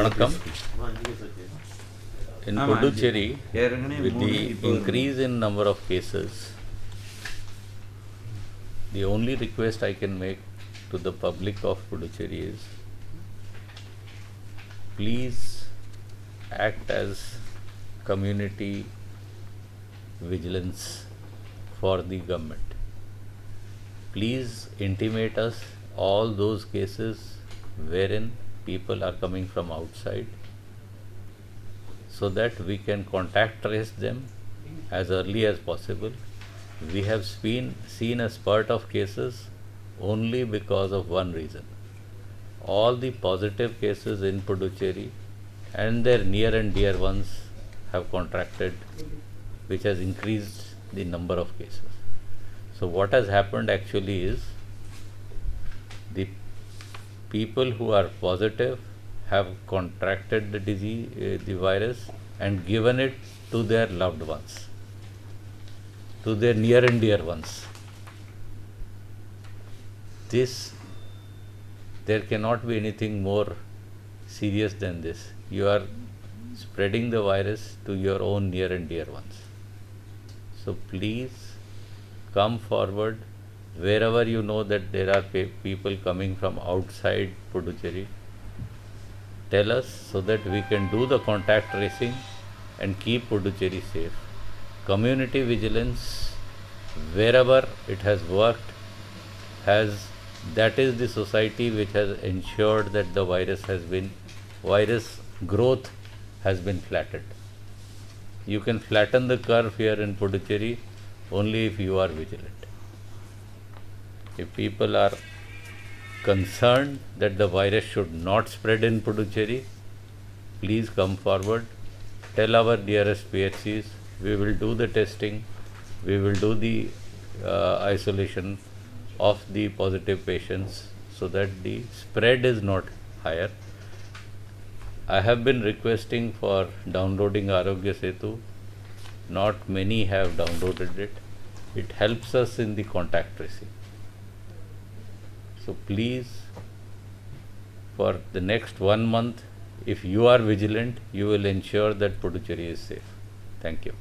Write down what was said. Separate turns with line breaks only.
Vanakkam. In Puducherry, with the increase in number of cases, the only request I can make to the public of Puducherry is, please act as community vigilance for the government. Please intimate us all those cases wherein people are coming from outside, so that we can contact trace them as early as possible. We have seen a spurt of cases only because of one reason. All the positive cases in Puducherry and their near and dear ones have contracted, which has increased the number of cases. So what has happened actually is, the people who are positive have contracted the disease, the virus, and given it to their loved ones, to their near and dear ones. There cannot be anything more serious than this. You are spreading the virus to your own near and dear ones. So please come forward wherever you know that there are people coming from outside Puducherry. Tell us so that we can do the contact tracing and keep Puducherry safe. Community vigilance, wherever it has worked, that is the society which has ensured that the virus growth has been flattened. You can flatten the curve here in Puducherry only if you are vigilant. If people are concerned that the virus should not spread in Puducherry, please come forward. Tell our dearest PHCs, we will do the testing, we will do the isolation of the positive patients so that the spread is not higher. I have been requesting for downloading Arogya Setu. Not many have downloaded it. It helps us in the contact tracing. So please, for the next 1 month, if you are vigilant, you will ensure that Puducherry is safe. Thank you.